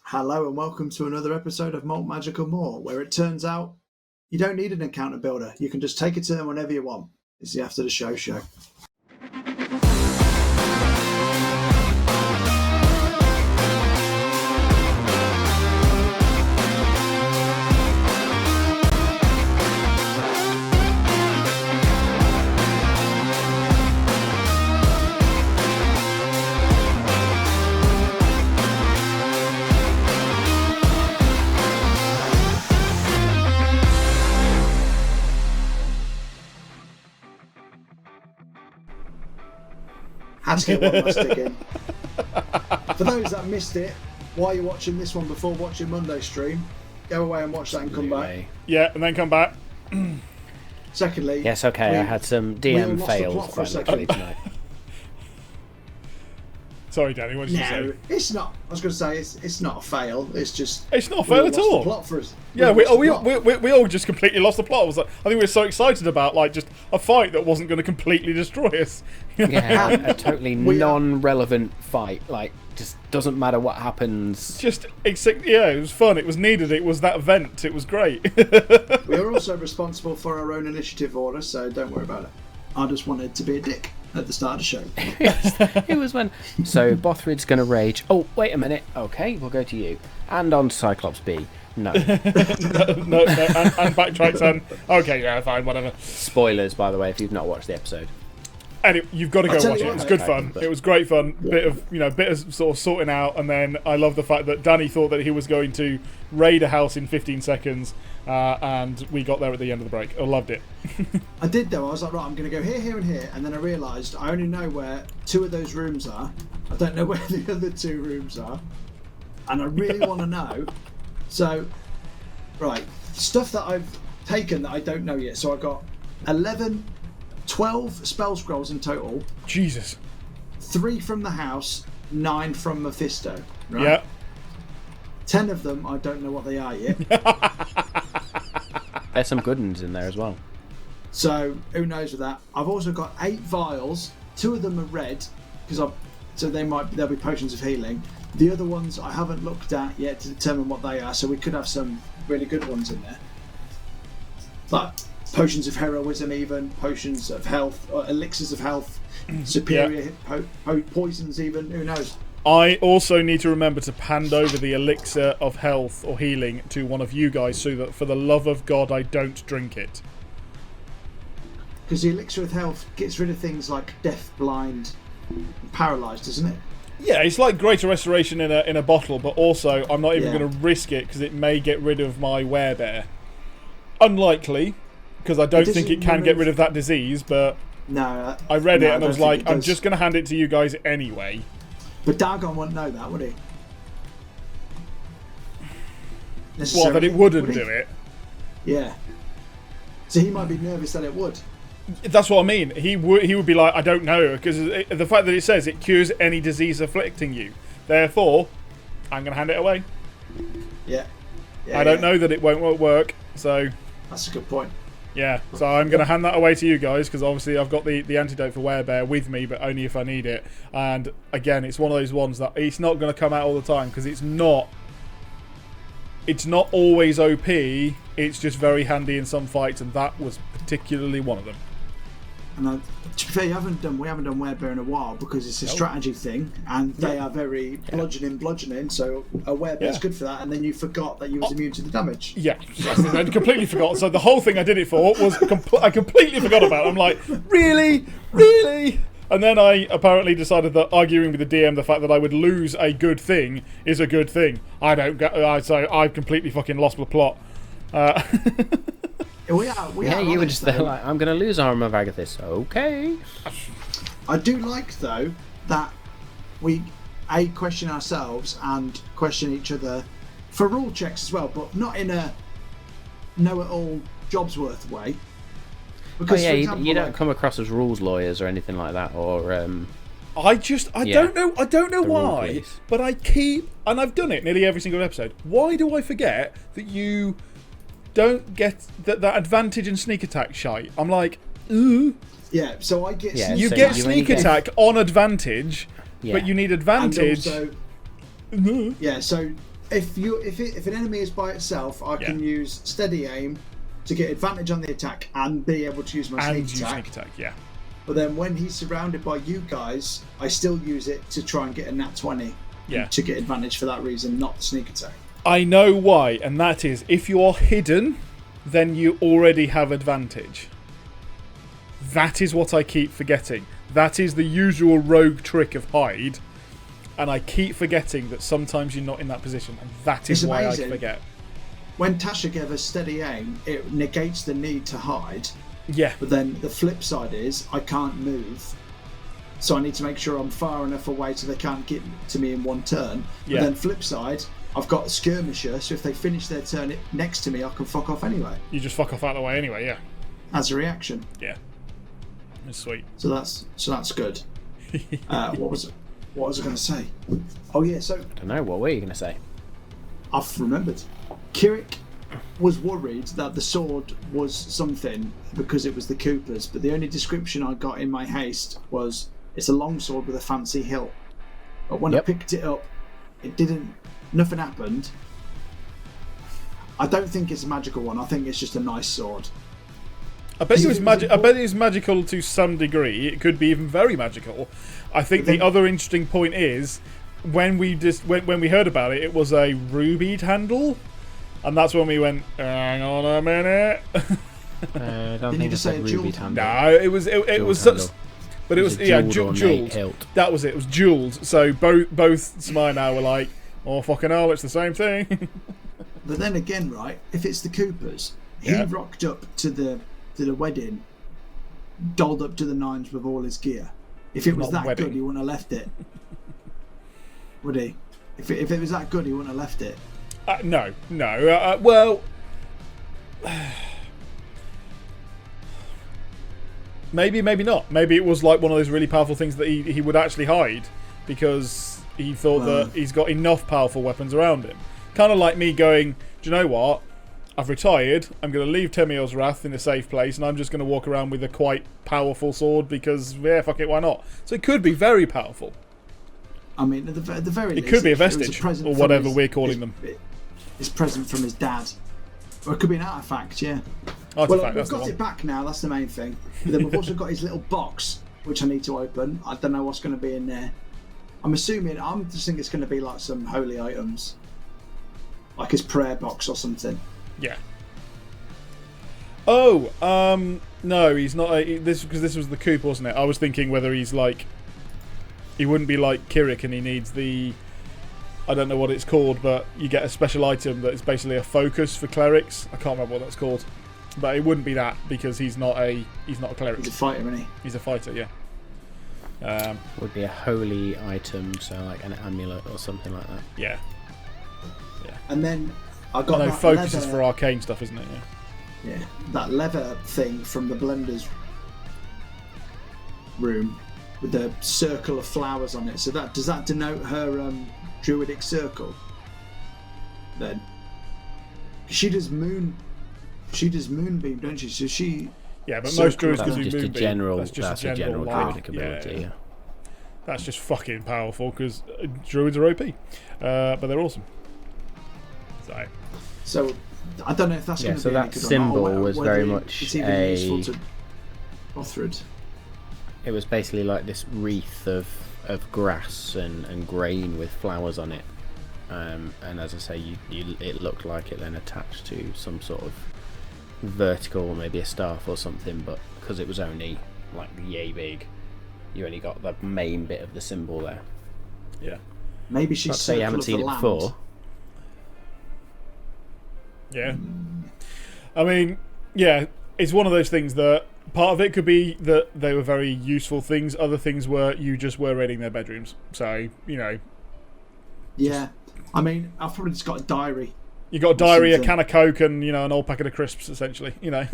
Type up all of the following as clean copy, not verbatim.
Hello and welcome to another episode of Malt Magical More, where it turns out you don't need an encounter builder. You can just take a turn whenever you want. It's the After the Show show. Had to get one last dig in. For those that missed it, while you're watching this one before watching Monday's stream, go away and watch that and come back. Yeah, and then come back. Secondly, yes, okay, I had some DM fails for a second. tonight. Sorry, Danny, what did you say? No, it's not. I was going to say it's not a fail. It's just it's not a fail at all. The plot for us. Yeah, we all just completely lost the plot. I think we were so excited about just a fight that wasn't going to completely destroy us. Yeah, a totally non-relevant fight. Just doesn't matter what happens. It was fun. It was needed. It was that event. It was great. We are also responsible for our own initiative order, so don't worry about it. I just wanted to be a dick at the start of the show. It was when... So, Bothrid's going to rage. Oh, wait a minute. Okay, we'll go to you. And on to Cyclops B. No. no, and backtracks and... Okay, yeah, fine, whatever. Spoilers, by the way, if you've not watched the episode. And you've got to go watch it. It was good fun. It was great fun. Bit of sort of sorting out, and then I love the fact that Danny thought that he was going to raid a house in 15 seconds, and we got there at the end of the break. I loved it. I did though. I was like, right, I'm going to go here, here, and here, and then I realised I only know where 2 of those rooms are. I don't know where the other 2 rooms are, and I really want to know. So, right, stuff that I've taken that I don't know yet. So I got 12 spell scrolls in total. Jesus. 3 from the house, 9 from Mephisto. Right? Yeah. 10 of them, I don't know what they are yet. There's some good ones in there as well. So who knows with that? I've also got 8 vials. 2 of them are red so they'll be potions of healing. The other ones I haven't looked at yet to determine what they are. So we could have some really good ones in there. But potions of heroism, even potions of health, or elixirs of health, superior poisons, even. Who knows? I also need to remember to hand over the elixir of health or healing to one of you guys, so that for the love of God I don't drink it. Because the elixir of health gets rid of things like deaf, blind, and paralysed, isn't it? Yeah, it's like greater restoration in a bottle, but also I'm not even going to risk it because it may get rid of my werebear. Unlikely. Because I don't think it can get rid of that disease, but no, I read it and I was like, I'm just going to hand it to you guys anyway. But Dagon wouldn't know that, would he? Well, that it wouldn't do it. Yeah. So he might be nervous that it would. That's what I mean. He would be like, I don't know, because the fact that it says it cures any disease afflicting you. Therefore, I'm going to hand it away. Yeah. I don't know that it won't work, so... That's a good point. Yeah, so I'm going to hand that away to you guys, because obviously I've got the antidote for werebear with me, but only if I need it. And again, it's one of those ones that it's not going to come out all the time, because it's not always OP, it's just very handy in some fights, and that was particularly one of them. And to be fair, we haven't done werebear in a while, because it's a strategy thing, and they are very bludgeoning, so a werebear's good for that, and then you forgot that you was immune to the damage. Yeah, I completely forgot. So the whole thing I did it for was I completely forgot about it. I'm like, really? And then I apparently decided that arguing with the DM the fact that I would lose a good thing is a good thing. So I've completely fucking lost the plot. You were just there like, I'm going to lose Armor of Agathis. Okay. I do like, though, that we question ourselves and question each other for rule checks as well, but not in a know-it-all job's worth way. Because, for example, you don't come across as rules lawyers or anything like that, or... I don't know why, but I keep, and I've done it nearly every single episode. Why do I forget that you don't get that advantage and sneak attack shite? I'm like, ooh. Yeah, so I get... you get sneak attack on advantage, but you need advantage. And also, yeah, so if an enemy is by itself, I can use steady aim to get advantage on the attack and be able to use my sneak attack. Yeah. But then when he's surrounded by you guys, I still use it to try and get a nat 20. Yeah. To get advantage for that reason, not the sneak attack. I know why, and that is if you are hidden, then you already have advantage. That is what I keep forgetting. That is the usual rogue trick of hide, and I keep forgetting that sometimes you're not in that position, and that is why I forget. When Tasha gave us steady aim, it negates the need to hide. Yeah. But then the flip side is I can't move. So I need to make sure I'm far enough away so they can't get to me in one turn. Yeah. But then flip side, I've got a skirmisher, so if they finish their turn next to me, I can fuck off anyway. You just fuck off out of the way anyway, yeah. As a reaction. Yeah. It's sweet. So that's good. What was I going to say? Oh yeah, so I don't know, what were you going to say? I've remembered. Kirik was worried that the sword was something because it was the Coopers, but the only description I got in my haste was it's a long sword with a fancy hilt. But when I picked it up, nothing happened. I don't think it's a magical one. I think it's just a nice sword. I bet it's magical to some degree. It could be even very magical. I think the other interesting point is when we heard about it, it was a rubied handle, and that's when we went, hang on a minute. I don't think it's a rubied handle. No, it was such, but it was jeweled. Hilt. That was it. It was jeweled. So both Smile and I were like, oh fucking hell, it's the same thing. But then again, right? If it's the Coopers, he rocked up to the wedding, dolled up to the nines with all his gear. If it was that good, he wouldn't have left it. Would he? If it was that good, he wouldn't have left it. No. Well, maybe not. Maybe it was like one of those really powerful things that he would actually hide because he thought that he's got enough powerful weapons around him. Kind of like me going, do you know what? I've retired. I'm going to leave Temiel's Wrath in a safe place, and I'm just going to walk around with a quite powerful sword because, fuck it, why not? So it could be very powerful. I mean, at the very least, it could be a vestige or whatever we're calling them. It's present from his dad, or it could be an artifact. Yeah. Artifact, we've got it back now. That's the main thing. But then we've also got his little box, which I need to open. I don't know what's going to be in there. I'm just think it's going to be like some holy items, like his prayer box or something. Yeah. Oh, no, he's not. Because this was the coup, wasn't it? I was thinking whether he's like, he wouldn't be like Kirik, and he needs the, I don't know what it's called, but you get a special item that is basically a focus for clerics. I can't remember what that's called, but it wouldn't be that because he's not a cleric. He's a fighter, isn't he? He's a fighter, yeah. Would be a holy item, so like an amulet or something like that. Yeah. And then I got that focus leather, is for arcane stuff, isn't it? Yeah, that leather thing from the blender's room with the circle of flowers on it. So does that denote her druidic circle? Then she does moonbeam, don't she? So she. Yeah, but most druids can do moonbeam. That's just a general druidic ability. Yeah. That's just fucking powerful because druids are OP, but they're awesome. So I don't know if that's going to be any good that symbol or not, was very much it's even useful to Bothrid. It was basically like this wreath of grass and grain with flowers on it, and as I say, it looked like it then attached to some sort of vertical, maybe a staff or something, but because it was only like yay big, you only got the main bit of the symbol there. Yeah. Maybe she's say you haven't seen it before. Yeah. I mean, yeah, it's one of those things that part of it could be that they were very useful things. Other things were you just were raiding their bedrooms. So, Yeah. I mean, I've probably just got a diary. You got a diary, a can of Coke, and, an old packet of crisps, essentially, Yeah.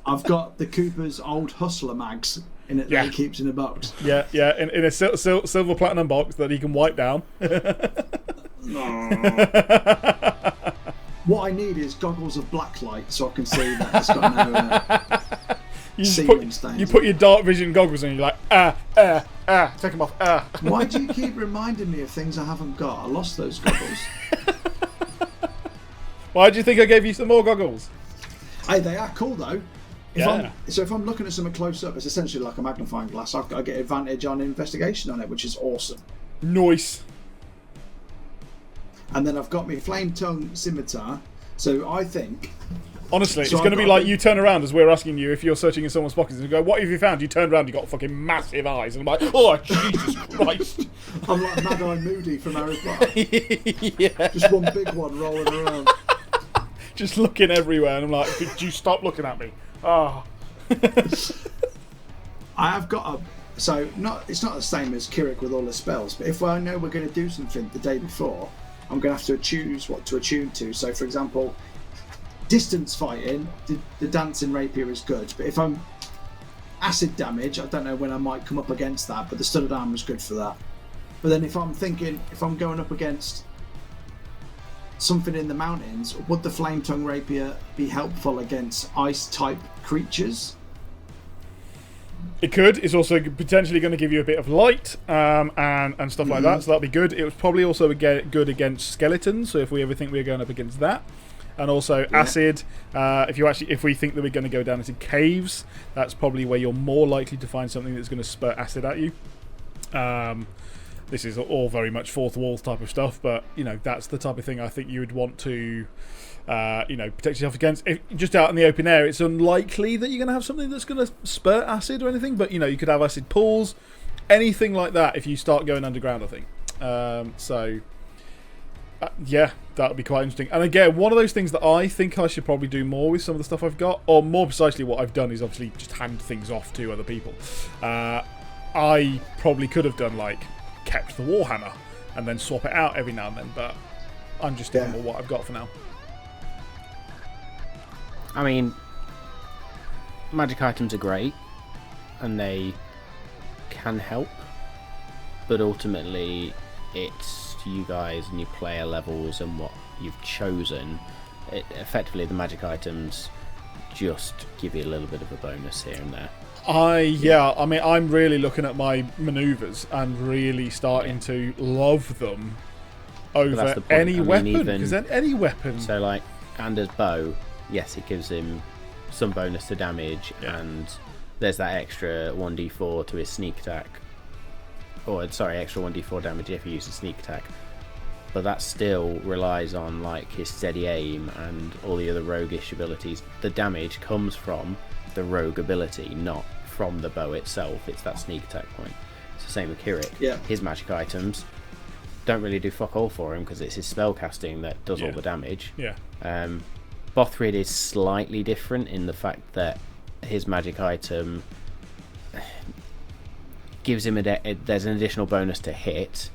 I've got the Cooper's old Hustler mags in it that he keeps in a box. Yeah, in a silver platinum box that he can wipe down. What I need is goggles of blacklight so I can see that it's got no you put your dark vision goggles on and you're like, take them off, Why do you keep reminding me of things I haven't got? I lost those goggles. Why do you think I gave you some more goggles? Hey, they are cool though. Yeah. If I'm looking at something close up, it's essentially like a magnifying glass. I get advantage on investigation on it, which is awesome. Nice. And then I've got my flame tongue scimitar. So I think. Honestly, it's going to be like you turn around as we're asking you if you're searching in someone's pockets and you go, "What have you found?" You turn around, you got fucking massive eyes, and I'm like, "Oh Jesus Christ!" I'm like Mad Eye Moody from Harry Potter. Yeah. Just one big one rolling around. Just looking everywhere, and I'm like, "Could you stop looking at me?" Ah. I have got a. So it's not the same as Kirik with all the spells, but if I know we're going to do something the day before, I'm going to have to choose what to attune to. So, for example, distance fighting, the dancing rapier is good, but if I'm acid damage, I don't know when I might come up against that, but the studded armor is good for that. But then if I'm going up against something in the mountains, would the flame tongue rapier be helpful against ice type creatures? It could. It's also potentially going to give you a bit of light and stuff like that, so that'll be good. It was probably also good against skeletons, so if we ever think we're going up against that. And also acid. If we think that we're going to go down into caves, that's probably where you're more likely to find something that's going to spurt acid at you. This is all very much fourth wall type of stuff, but that's the type of thing I think you would want to protect yourself against. Just out in the open air, it's unlikely that you're going to have something that's going to spurt acid or anything, but you could have acid pools, anything like that if you start going underground, I think. That would be quite interesting. And again, one of those things that I think I should probably do more with some of the stuff I've got, or more precisely what I've done is obviously just hand things off to other people. I probably could have done kept the Warhammer and then swap it out every now and then, but I'm just sticking with what I've got for now. I mean, magic items are great and they can help, but ultimately it's you guys and your player levels and what you've chosen. Effectively, the magic items just give you a little bit of a bonus here and there. I'm really looking at my manoeuvres and really starting to love them over any weapon. Because any weapon. So, like Anders' bow, yes, it gives him some bonus to damage, and there's that extra 1d4 to his sneak attack. Extra 1d4 damage if he uses sneak attack. But that still relies on his steady aim and all the other roguish abilities. The damage comes from the rogue ability, not from the bow itself. It's that sneak attack point. It's the same with Kirik. Yeah. His magic items don't really do fuck all for him because it's his spell casting that does all the damage. Yeah. Bothrid is slightly different in the fact that his magic item gives him there's an additional bonus to hit,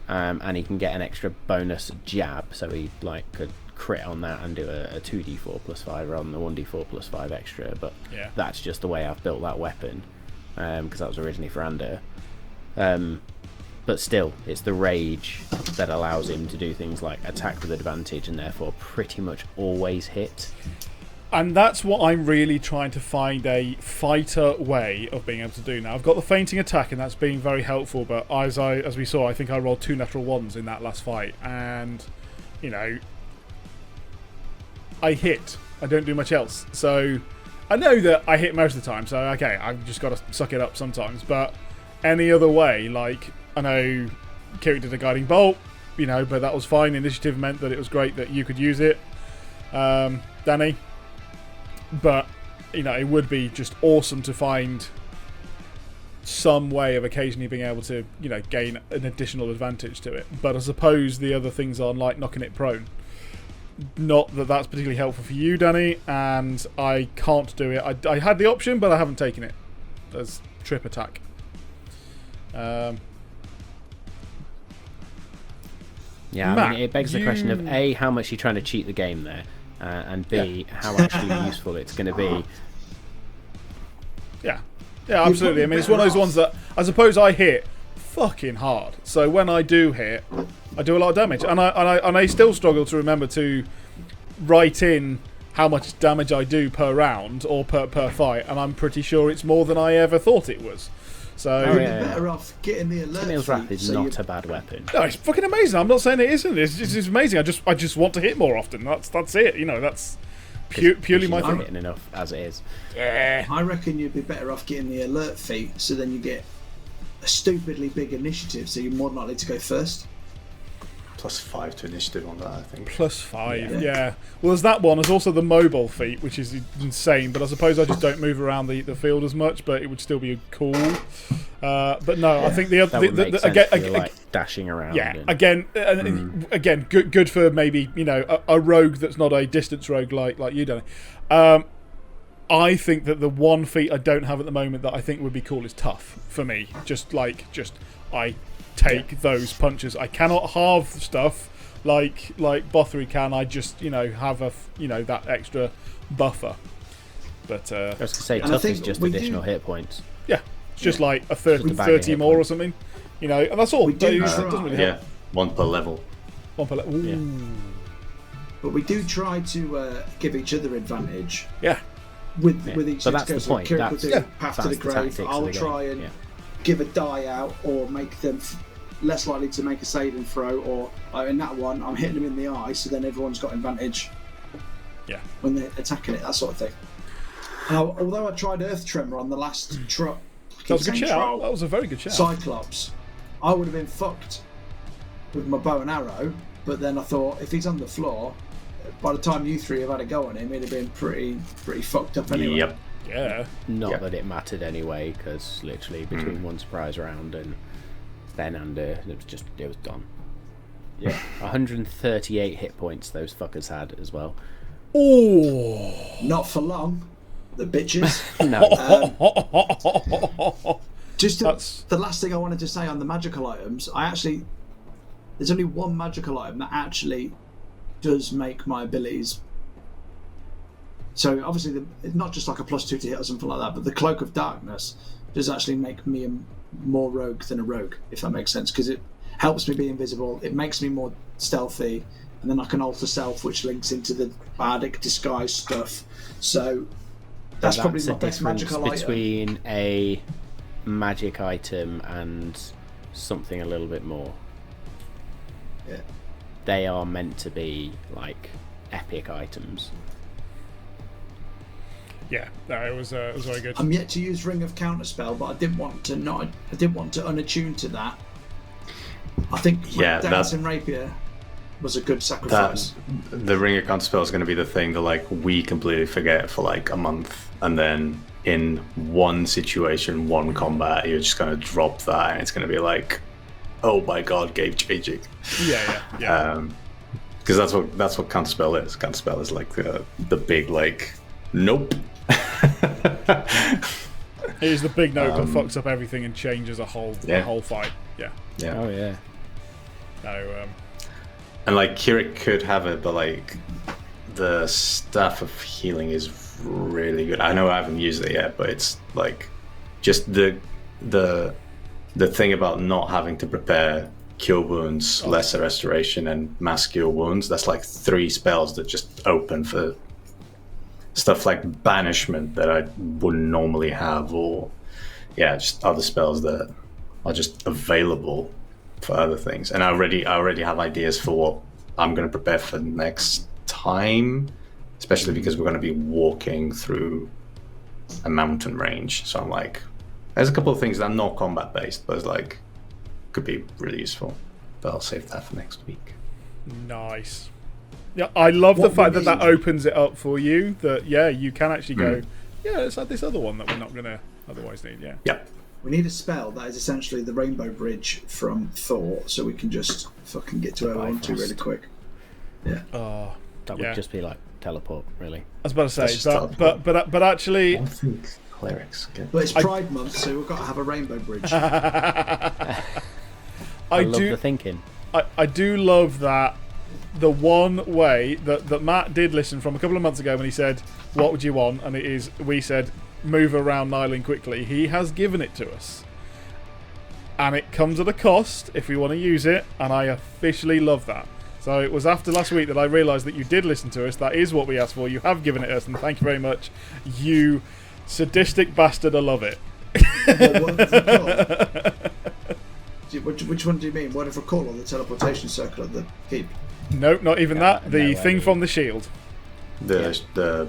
and he can get an extra bonus jab, so he could crit on that and do a 2d4 plus 5 rather than the 1d4 plus 5 extra, but that's just the way I've built that weapon, because that was originally for Ander. But still, it's the rage that allows him to do things like attack with advantage and therefore pretty much always hit. And that's what I'm really trying to find a fighter way of being able to do now. I've got the fainting attack, and that's being very helpful, but as we saw, I think I rolled 2 natural 1s in that last fight, and I hit. I don't do much else. So I know that I hit most of the time, so okay, I've just got to suck it up sometimes, but any other way, I know Kirik did a guiding bolt, but that was fine. Initiative meant that it was great that you could use it, Danny. But, it would be just awesome to find some way of occasionally being able to, gain an additional advantage to it. But I suppose the other things are knocking it prone. Not that that's particularly helpful for you, Danny, and I can't do it. I had the option, but I haven't taken it. There's trip attack. Matt, it begs the question of A, how much you're trying to cheat the game there, and B, how actually useful it's going to be. Yeah, absolutely. I mean, it's one of those ones that I suppose I hit fucking hard. So when I do hit, I do a lot of damage, and I still struggle to remember to write in how much damage I do per round or per fight, and I'm pretty sure it's more than I ever thought it was. So You'd be better off getting the alert Camille's feat, Wrath is so not a bad weapon. no, it's fucking amazing. I'm not saying it isn't. It's amazing. I just want to hit more often. That's it. You know, that's purely my You're thing. hitting enough as it is. Yeah. I reckon you'd be better off getting the alert feat, so then you get a stupidly big initiative, so you're more likely to go first. +5 to initiative on that, I think. +5, yeah. Well, there's that one. There's also the mobile feat, which is insane. But I suppose I just don't move around the field as much. But it would still be cool. But no, I think the other That would make sense again, for you, like dashing around. yeah, and- again, good for maybe a rogue that's not a distance rogue like you don't. I think that the one feat I don't have at the moment that I think would be cool is tough for me. Just I take those punches. I cannot halve stuff like Bothry can. I just have that extra buffer. But I was going to say, And I tough is think just we additional do- hit points. yeah, it's just like a 30 bag of hit more or points. something. And that's all. We do It try. doesn't really Yeah, help. 1 per level. One per Ooh. Yeah. But we do try to give each other advantage Yeah. with each. So that's the point. Kirik will That's- do yeah, Path to that's the the Grave. tactics of I'll the game. try and Yeah. give a die out or make them less likely to make a saving throw, or in that one I'm hitting them in the eye, so then everyone's got advantage when they're attacking it, that sort of thing. And although I tried Earth Tremor on the last That was a good shout. That was a very good shout. Cyclops, I would have been fucked with my bow and arrow, but then I thought if he's on the floor, by the time you three have had a go on him, he'd have been pretty fucked up anyway. Yep. Yeah. Not Yeah. that it mattered anyway, because literally between one surprise round and then it was done. Yeah, 138 hit points those fuckers had as well. Oh. Not for long, the bitches. No, The last thing I wanted to say on the magical items, there's only one magical item that actually does make my abilities. So obviously, it's not just like a +2 to hit or something like that, but the Cloak of Darkness does actually make me more rogue than a rogue, if that makes sense, because it helps me be invisible, it makes me more stealthy, and then I can alter self, which links into the bardic disguise stuff. So that's probably my a best difference magical item. between a magic item and something a little bit more. Yeah. They are meant to be like epic items. Yeah, no, it was very good. I'm yet to use Ring of Counterspell, but I didn't want to unattune to that. I think Dancing Rapier was a good sacrifice. The Ring of Counterspell is going to be the thing that we completely forget for a month, and then in one situation, one combat, you're just going to drop that, and it's going to be like, oh my god, game changing. Yeah. Because that's what Counterspell is. Counterspell is like the big nope. It is the big note that fucks up everything and changes the whole fight. Yeah. Yeah. Oh yeah. No. And Kirik could have it, but the Staff of Healing is really good. I know I haven't used it yet, but it's just the thing about not having to prepare Cure Wounds, Lesser Restoration, and Mass Cure Wounds. That's 3 spells that just open for stuff like Banishment that I wouldn't normally have, or just other spells that are just available for other things. And I already have ideas for what I'm going to prepare for next time, especially because we're going to be walking through a mountain range. So I'm there's a couple of things that are not combat based, but could be really useful. But I'll save that for next week. Nice. Yeah, I love the fact that opens it up for you. That you can actually go. Yeah, let's add this other one that we're not going to otherwise need. Yeah. Yep. We need a spell that is essentially the Rainbow Bridge from Thor, so we can just fucking get to where we want to really quick. Yeah. Oh, That would just be teleport, really. I was about to say, That's just but actually, I don't think clerics get. But it's Pride Month, so we've got to have a Rainbow Bridge. I love the thinking. I do love that. The one way that Matt did listen from a couple of months ago when he said, "What would you want?" and we said, "Move around Nyland quickly." He has given it to us, and it comes at a cost if we want to use it. And I officially love that. So it was after last week that I realised that you did listen to us. That is what we asked for. You have given it us, and thank you very much. You sadistic bastard. I love it. What, word of recall? Which one do you mean? Word of recall or the teleportation circle at the keep? No, not even that. The no, thing from the shield. The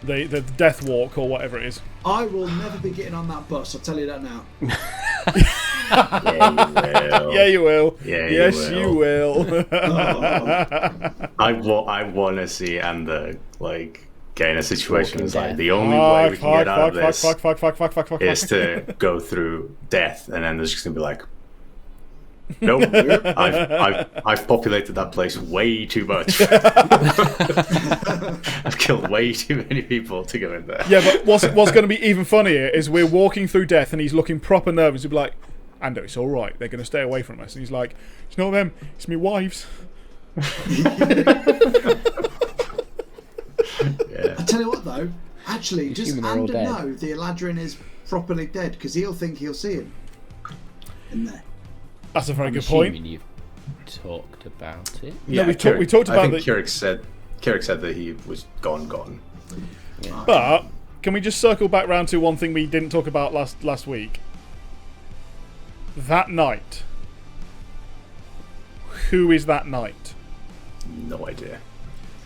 The death walk or whatever it is. I will never be getting on that bus, I'll tell you that now. Yeah, you will. Yeah, yes, you you will. I want to see Ander like get in a situation Walking it's like death. the only way we can get out of this Fuck. is to go through death, and then there's just gonna be like, nope, I've populated that place way too much. I've killed way too many people to go in there. Yeah, but what's going to be even funnier is we're walking through death and he's looking proper nervous. He'll be like, Ando, it's all right. They're going to stay away from us. And he's like, it's not them. It's me wives. Yeah. I tell you what though, actually, does assuming they're all Ander dead. know the Eladrin is properly dead? Because he'll think he'll see him in there. That's a very I'm good point. assuming you've talked about it. Yeah, we talked about I think the- Kirik said that he was gone. But can we just circle back round to one thing we didn't talk about last week? That knight. Who is that knight? No idea.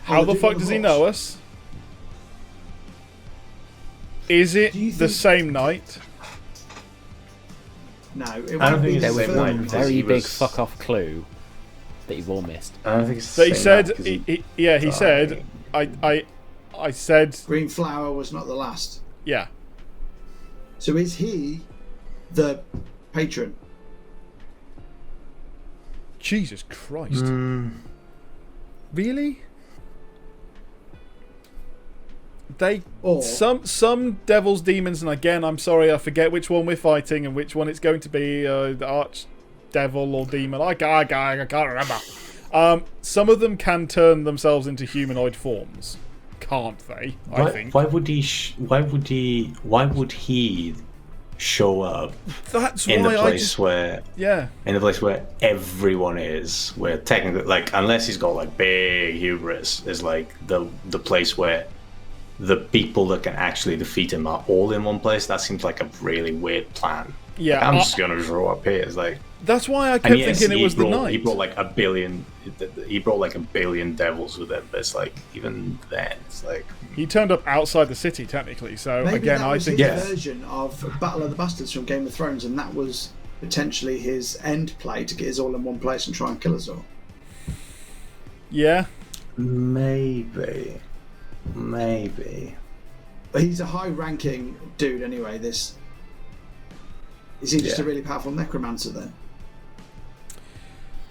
How Oh, the the fuck dude on does the he horse. know us? Is it Do you the think- same knight? No, it I don't won't think be it's There the was same third one night, one. very he big was- fuck off clue that you've all missed. I don't think it's. That he the same said. night, 'cause He said. I said. Green Flower was not the last. Yeah. So is he the patron? Jesus Christ. Really? They Or some devils, demons, and again, I'm sorry, I forget which one we're fighting and which one it's going to be. The arch devil or demon. I can't remember. Some of them can turn themselves into humanoid forms, can't they? I think Why would he show up that's in the why I place just where everyone is, where technically, like, unless he's got like big hubris, is like the place where the people that can actually defeat him are all in one place. That seems like a really weird plan. Yeah, Like, I'm just gonna show up here. It's like, that's why I kept and yes, thinking it was the he knight. brought like a billion. He brought like a billion devils with him. But it's like, even then, it's like, He turned up outside the city technically. So maybe again, that I was think his Yeah. version of Battle of the Bastards from Game of Thrones, and that was potentially his end play to get us all in one place and try and kill us all. yeah. maybe. But he's a high-ranking dude anyway. Is he just a Yeah. really powerful necromancer then?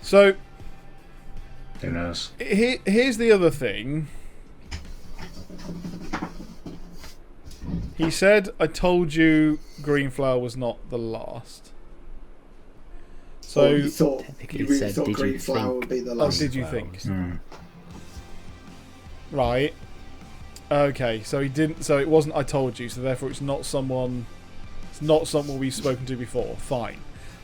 So Who knows? here's the other thing. He said, "I told you, Greenflower was not the last." So, Or you thought Technically you really said, thought did you Green Flower think- would be the oh, last? did you think? Hmm. Right. Okay. So he didn't. So it wasn't. I told you. So therefore, it's not someone. It's not someone we've spoken to before. Fine.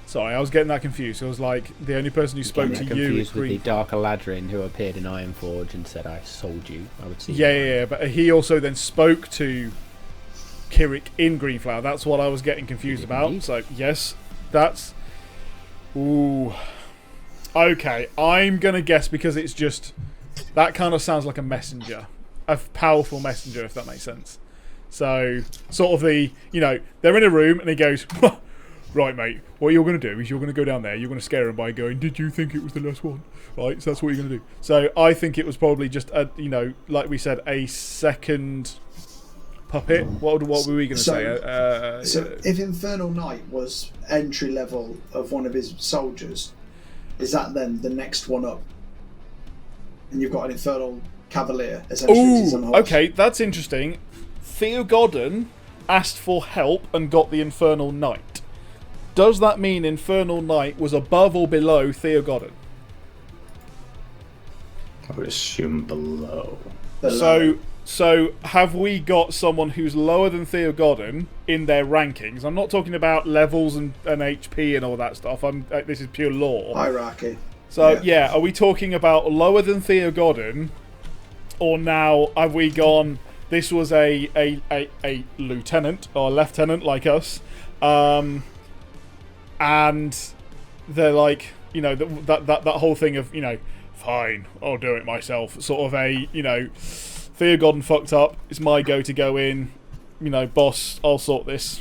Sorry, I was getting that confused. I was like, the only person who spoke to Getting you is confused with the Green. Dark Eladrin who appeared in Ironforge and said, "I sold you." I would see. Yeah. But he also then spoke to Kirik in Greenflower. That's what I was getting confused about. Indeed. So yes, that's. Ooh. Okay, I'm gonna guess because it's just that kind of sounds like a messenger, a powerful messenger, if that makes sense. So sort of the they're in a room and he goes, right, mate. What you're gonna do is you're gonna go down there. You're gonna scare him by going, "Did you think it was the last one?" Right. So that's what you're gonna do. So I think it was probably just a like we said, a second puppet. What were we gonna say? So if Infernal Knight was entry level of one of his soldiers, is that then the next one up? And you've got an Infernal Cavalier essentially. He's on a Ooh, horse. okay, that's interesting. Theo Godden asked for help and got the Infernal Knight. Does that mean Infernal Knight was above or below Theo Godden? I would assume below. So have we got someone who's lower than Theo Godden in their rankings? I'm not talking about levels and HP and all that stuff. This is pure lore. Hierarchy. So yeah, are we talking about lower than Theo Godden, or now have we gone? This was a lieutenant or a lieutenant like us, And they're like, you know, that whole thing of, you know, fine, I'll do it myself. Sort of a, you know, Theogodin fucked up. It's my go to go in. You know, boss, I'll sort this.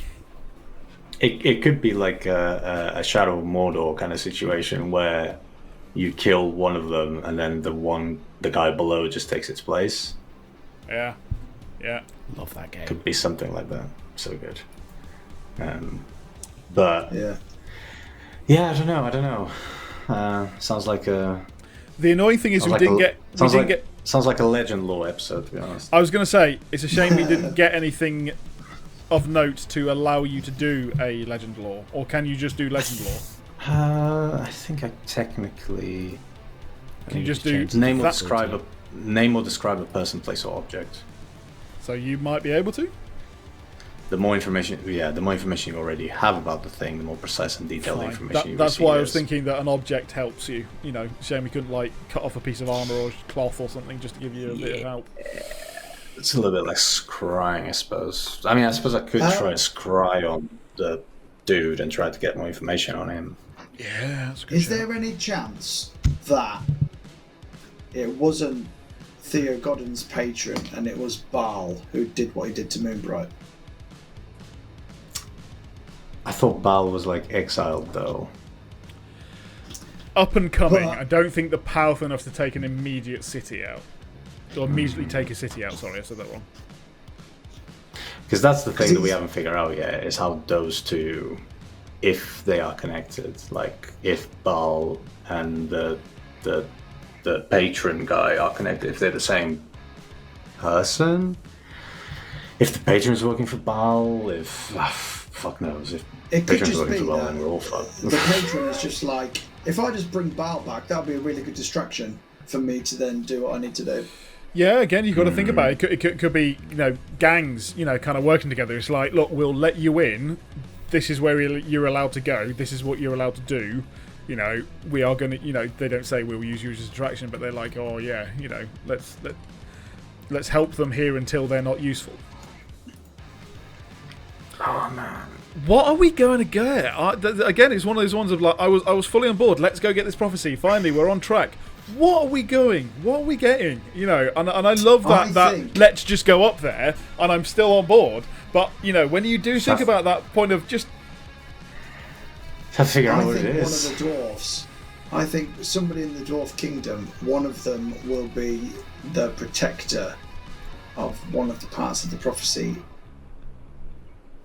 It could be like a Shadow of Mordor kind of situation where you kill one of them and then the guy below just takes its place. Yeah. Love that game. Could be something like that. So good. But yeah, I don't know. Sounds like a. The annoying thing is Sounds like a Legend lore episode, to be honest. I was going to say, it's a shame we didn't get anything of note to allow you to do a Legend lore, or can you just do Legend lore? I think I technically. Can you just do name or describe a person, place, or object? So you might be able to. The more information you already have about the thing, the more precise and detailed information that's why I was thinking that an object helps you. You know, shame we couldn't like cut off a piece of armor or cloth or something just to give you a bit of help. It's a little bit like scrying, I suppose. I mean, I suppose I could try to scry on the dude and try to get more information on him. Yeah, that's a good Is shout. there any chance that it wasn't Theogodin's patron and it was Baal who did what he did to Moonbright? I thought Baal was like exiled though. Up and coming. But- I don't think they're powerful enough to take an immediate city out. Or immediately take a city out. Sorry, I said that wrong. Because that's the thing that we haven't figured out yet, is how those two, if they are connected, like if Baal and the patron guy are connected, if they're the same person, if the patron's working for Baal, if fuck knows, if It could patron's just working be for Baal, that then we're all fucked. the patron is just like, if I just bring Baal back, that'll be a really good distraction for me to then do what I need to do. Yeah, again, you've got to think about it. It could be, you know, gangs, you know, kind of working together. It's like, look, we'll let you in. This is where you're allowed to go. This is what you're allowed to do. You know, we are going to, you know, they don't say we'll use you as a distraction, but they're like, oh yeah, you know, let's help them here until they're not useful. Oh man. What are we going to get? Again, it's one of those ones of like, I was fully on board. Let's go get this prophecy. Finally, we're on track. What are we going? What are we getting? You know, and I love that let's just go up there, and I'm still on board. But you know, when you do think about that point of just to figure out what it One is. of the dwarves, I think somebody in the dwarf kingdom, one of them will be the protector of one of the parts of the prophecy.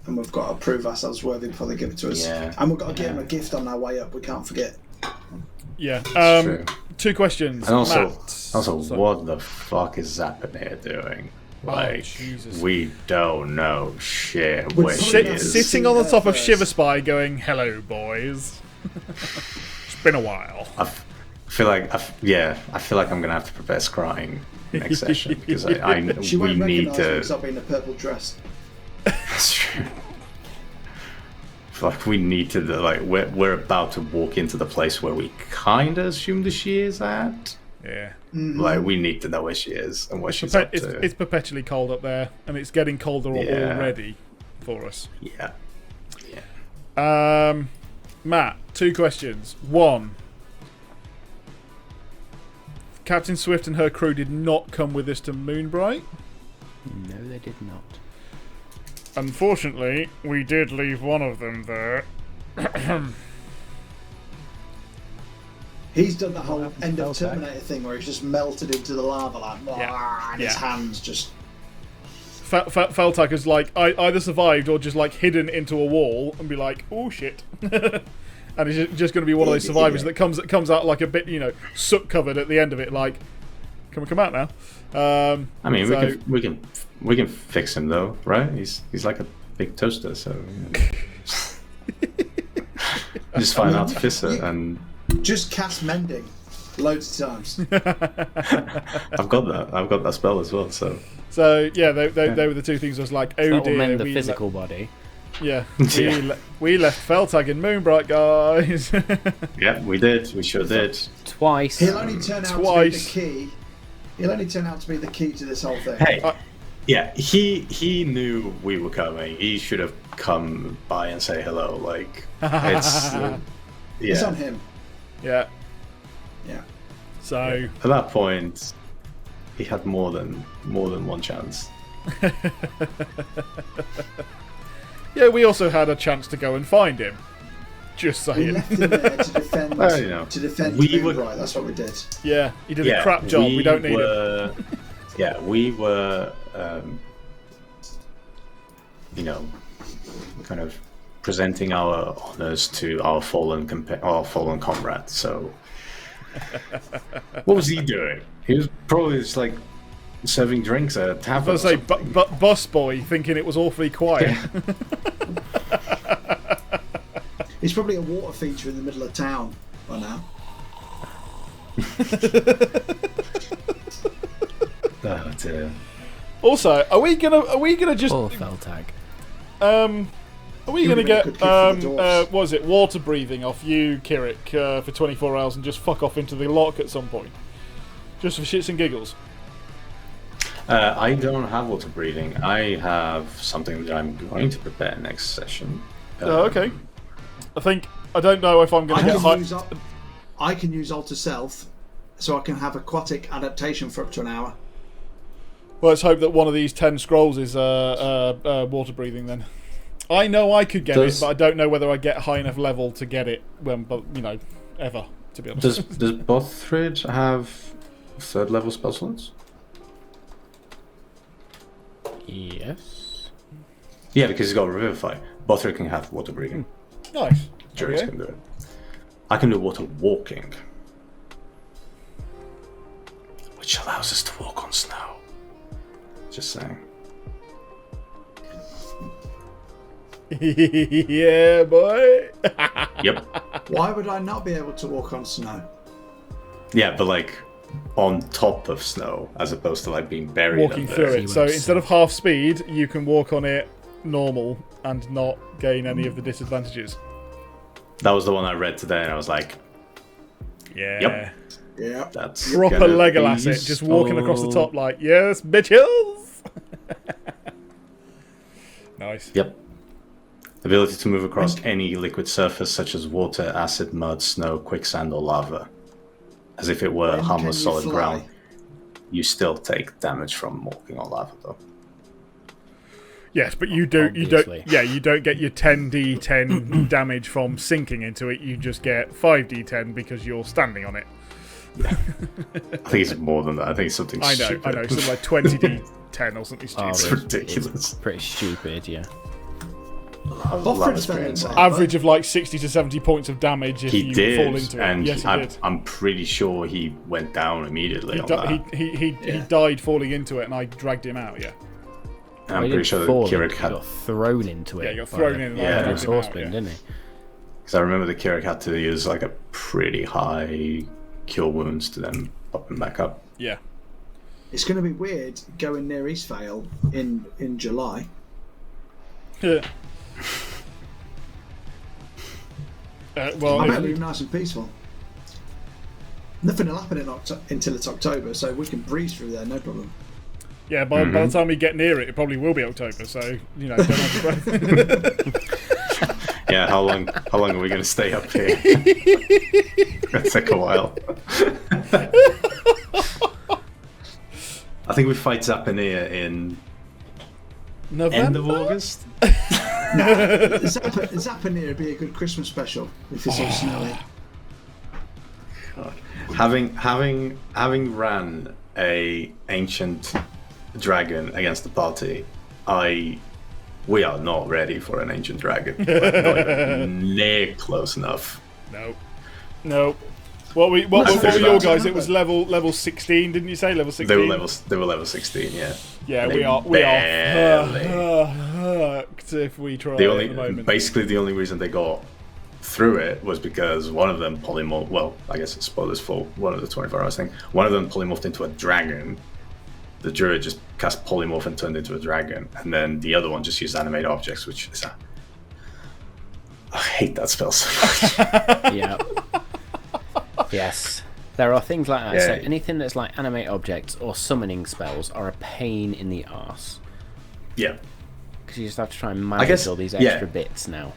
And we've got to prove ourselves worthy before they give it to us. Yeah, And we've got to give them a gift on our way up, we can't forget. yeah. True. 2 questions. And also, Matt. what the fuck is Zapanir doing? Like, Jesus. we don't know shit We're where she probably is. Sitting on the top of first. Shiver Spy going, hello, boys. It's been a while. I feel like I'm gonna have to prepare scrying next session because She we won't need recognise me to. because I'll be in a purple dress. That's true. I feel like we need to like we're about to walk into the place where we kind of assume that she is at. Yeah. Like we need to know where she is and what she's up to. It's perpetually cold up there, and it's getting colder already for us. Yeah. Matt, 2 questions. 1. Captain Swift and her crew did not come with us to Moonbright. No, they did not. Unfortunately, we did leave one of them there. He's done that whole end of Terminator thing where he's just melted into the lava like, and his hands just... Feltak is like either survived or just like hidden into a wall and be like, oh shit. And he's just going to be one of those survivors that comes out like a bit, you know, soot covered at the end of it. Like, can we come out now? I mean, we can fix him though, right? He's like a big toaster, so just find out to fix it and just cast mending loads of times. I've got that spell as well. So yeah, they were the 2 things. I was like, oh That will dear, mend the physical body. Yeah, we left Feltag in Moonbright, guys. yeah, we did. We sure did. Twice. He'll only turn out to be the key. He'll only turn out to be the key to this whole thing. Hey, Yeah, he knew we were coming. He should have come by and say hello. Like it's It's on him. Yeah. Yeah. So at that point, he had more than one chance. yeah, we also had a chance to go and find him. Just We saying. left him there to defend. Well, you know, to defend we were- Moonbright. That's what we did. Yeah, he did a crap job. We don't need him. Yeah, we were, kind of presenting our honors to our fallen comrade. So, what was he doing? He was probably just like serving drinks at a I tavern. was going to say, but busboy thinking it was awfully quiet. He's probably a water feature in the middle of town by now. Oh dear. Also, are we gonna just Poor Feltag. are we You'd gonna make a get good kid for the dwarves. what is it, water breathing off you, Kirik, for 24 hours and just fuck off into the lock at some point, just for shits and giggles? I don't have water breathing. I have something that I'm going to prepare next session. Okay. I don't know if I'm gonna get high. I can use Alter Self, so I can have aquatic adaptation for up to an hour. Well, let's hope that one of these 10 scrolls is water breathing then. I know I could get it, but I don't know whether I get high enough level to get it ever, to be honest. Does Bothrid have 3rd level spell slots? Yes. Yeah, because he's got Revivify. Bothrid can have water breathing. Nice. Druids Okay. can do it. I can do water walking, which allows us to walk on snow. Just saying. Yeah, boy. Yep. Why would I not be able to walk on snow? Yeah, but like on top of snow, as opposed to like being buried Walking under through it. it. So instead of half speed, you can walk on it normal and not gain any of the disadvantages. That was the one I read today, and I was like, Yeah. Yep. Yeah. "That's Proper gonna Legolas be it, just walking across the so-" top like, yes, bitches. Nice. Yep. Ability to move across any liquid surface such as water, acid, mud, snow, quicksand, or lava, as if it were When harmless can you solid fly? ground. You still take damage from walking on lava, though. Yes, but you don't Obviously. you don't get your 10d10 damage from sinking into it, you just get 5d10 because you're standing on it. I think it's more than that. I think it's something I stupid. know, something like 20d10 or something stupid. It's ridiculous. Pretty stupid, yeah. Bothrid's better than that. Average of like 60 to 70 points of damage if He you did, fall into it. and Yes, he did. I'm pretty sure he went down immediately on that. He died falling into it, and I dragged him out. Yeah, And I'm He pretty didn't sure that fall Kirik into it, had... He got thrown into it. Yeah, he got by thrown the- in and I dragged his him out, horseman, yeah. didn't he? Because I remember that Kirik had to use like a pretty high cure wounds to then pop him back up. yeah. It's going to be weird going near Eastvale in July. Yeah. Well, I if- bet it'll be nice and peaceful. Nothing will happen until it's October, so we can breeze through there, no problem. yeah. By the time we get near it, it probably will be October. So don't have your breath. Yeah, how long are we going to stay up here? It's going to take a while. I think we fight Zapanir in November. end of August. Zapanir would be a good Christmas special if it's all snowy. Having ran a ancient dragon against the party, we are not ready for an ancient dragon. Like, not even near close enough. No. What were That's your right. guys? It was level 16, didn't you say? Level 16. They were level 16. Yeah. Yeah, They we are barely- fucked if we try at the moment. Basically the only reason they got through it was because one of them polymorphed. Well, I guess it's spoilers for one of the 24 hours thing. One of them polymorphed into a dragon. The druid just cast polymorph and turned into a dragon, and then the other one just used animate objects, which is I hate that spell so much. Yeah. Yes. There are things like that. Yeah. So anything that's like animate objects or summoning spells are a pain in the arse. Yeah. Because you just have to try and manage guess, all these yeah. extra bits now.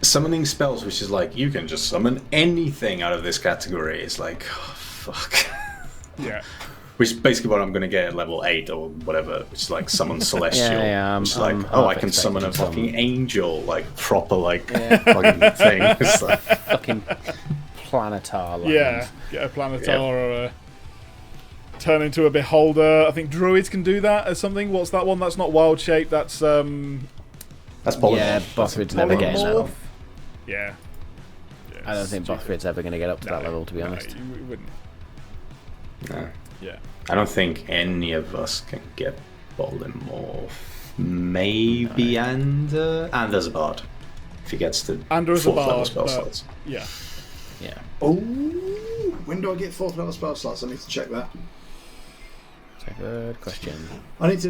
Summoning spells, which is like, you can just summon anything out of this category. It's like, oh, fuck. Yeah. Which is basically what I'm going to get at level 8 or whatever, which is like summon Celestial. I'm which is like, half I can summon a expecting fucking angel, like proper like fucking thing. It's like, Fucking Planetar land. Yeah, get a Planetar or a turn into a Beholder. I think Druids can do that as something. What's that one? That's not wild shape. That's that's polymorph. Yeah, Bothrid's never getting that. Polymorph? Yeah. I don't think Bothrid's ever going to get up to that level, to be honest. You wouldn't. No. Yeah. I don't think any of us can get polymorph. Maybe Anders a bard. If he gets to Anders a 4th level bard, spell but- slots. Yeah. Yeah. Oh, when do I get 4th level spell slots? I need to check that. That's a good question. I need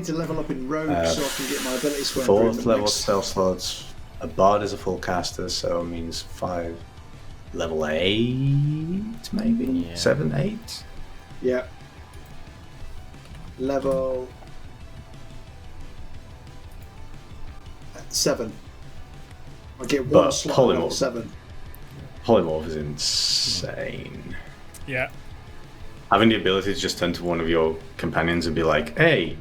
to level up in rogue so I can get my ability swing. 4th level spell slots. A bard is a full caster, so it means 5. Level 8, maybe? Yeah. 7, 8? Yeah. Level 7. I get one But slot at level polymorph. 7. Polymorph is insane. Yeah. Having the ability to just turn to one of your companions and be like, hey,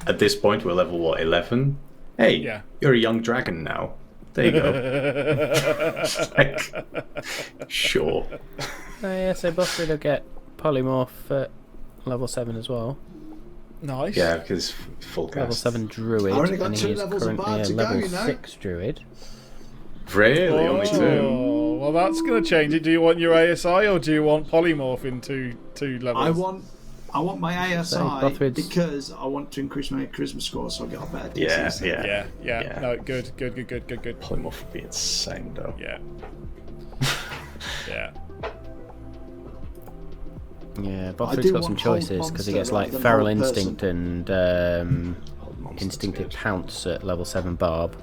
at this point we're level what, 11? Hey, Yeah. you're a young dragon now. There you go. Like, sure. Yeah, so Bothrid will get polymorph at level 7 as well. Nice. Yeah, because full cast. Level 7 druid. I only got and 2 he is levels of currently bard a to go, level you know. 6 druid. Really? Only 2? Oh, well, that's going to change it. Do you want your ASI or do you want polymorph in two levels? I want my ASI Bothrid's- because I want to increase my charisma score so I get a better DC. Yeah. Yeah. No, good. Polymorph would be insane, though. Yeah. Yeah. Yeah, I Bothrid's do got some want Hold choices because he Monster gets like rather than Feral Hold Person. Instinct and Hold monster's Instinctive good. Pounce at level 7 Barb,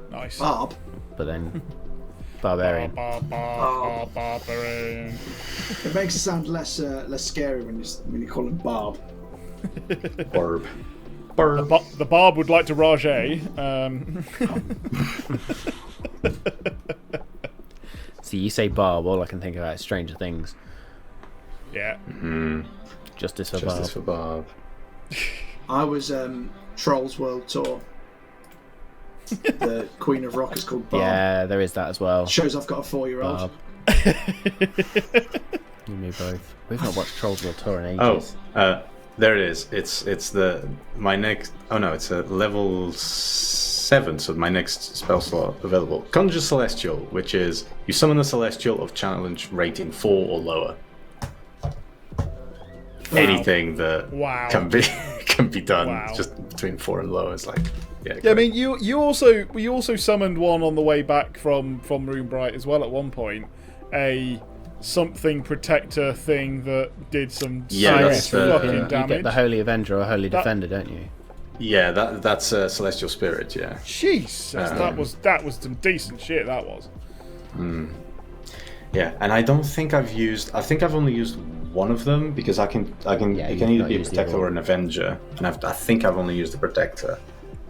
Nice. Barb. but then Barbarian. Barbarian. It makes it sound less scary when you call him Barb. Orb. The Barb would like to rage. See, you say Barb, all I can think about is Stranger Things. Yeah. Justice for Justice Barb. for Barb. I was Trolls World Tour. The Queen of Rock is called Barb. Yeah, there is that as well. Shows I've got a 4-year-old. Barb. You and me both. We've not watched Trolls World Tour in Oh, ages. there it is. It's my next. Oh no, it's a level 7. So my next spell slot available. Conjure Celestial, which is you summon a Celestial of challenge rating 4 or lower. Anything that can be done Wow. just between 4 and lower is like Yeah, I mean, you also summoned one on the way back from Moonbright as well at one point. A something protector thing that did some that's serious fucking You damage. get the Holy Avenger or Holy Defender, don't you? yeah, that's a Celestial Spirit. Yeah. Jeez, that was some decent shit. That was. Yeah, and I don't think I've used. I think I've only used one of them because I can. Yeah, it you've can either not be a used the protector other or an Avenger, and I think I've only used the protector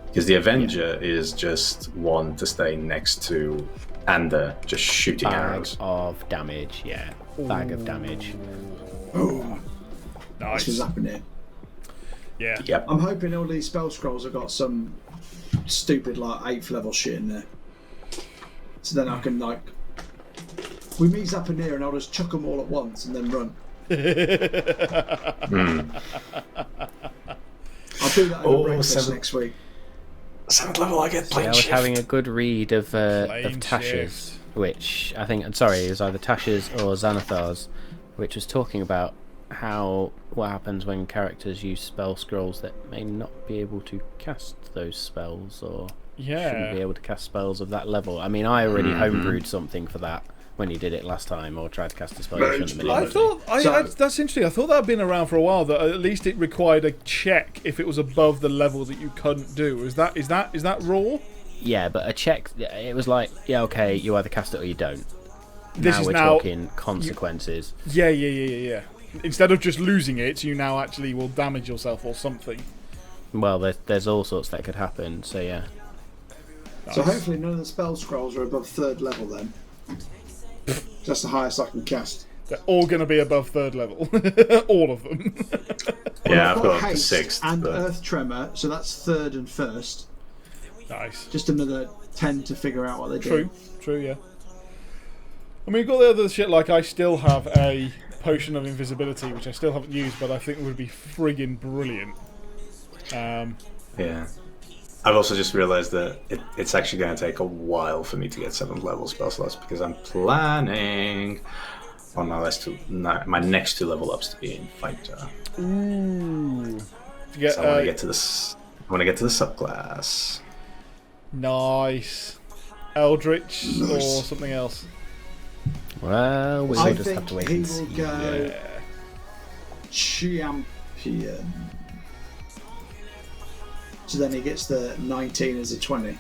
because the Avenger is just one to stay next to Ander, just shooting Bag arrows. of damage, yeah. Bag of damage. Oh, Nice. this was happening. Yeah. Yep. I'm hoping all these spell scrolls have got some stupid like 8th level shit in there. So then I can like we meet up in here and I'll just chuck them all at once and then run. I'll do that over breakfast 7th next week. 7th level, I get Yeah, plane I was shift. having a good read of Plane Tasha's, shift. which I think, sorry, it was either Tasha's or Xanathar's, which was talking about what happens when characters use spell scrolls that may not be able to cast those spells or shouldn't be able to cast spells of that level. I mean, I already homebrewed something for that when you did it last time, or tried to cast a spell you shouldn't have been I able to. thought that's interesting. I thought that had been around for a while. That at least it required a check if it was above the level that you couldn't do. Is that raw? Yeah, but a check, it was like, yeah, okay, you either cast it or you don't. this now is we're now talking consequences. Yeah. Instead of just losing it, you now actually will damage yourself or something. Well, there's all sorts that could happen. So yeah. So hopefully none of the spell scrolls are above 3rd level then. That's the highest I can cast. They're all going to be above 3rd level. All of them. Yeah, I've got the haste 6th. and but... Earth Tremor, so that's 3rd and 1st. Nice. Just another 10 to figure out what they do. True, yeah. I mean, we've got the other shit, like I still have a potion of invisibility, which I still haven't used, but I think would be friggin' brilliant. Yeah. I've also just realised that it's actually going to take a while for me to get 7th level spell slots because I'm planning on my next 2 level ups to be in fighter. Ooh. So I want to get to this. I want to get to the subclass. Nice. Eldritch or Nice. something else. Well, we I will just have think to wait he and will see. go Yeah. champion. So then he gets the 19 as a 20.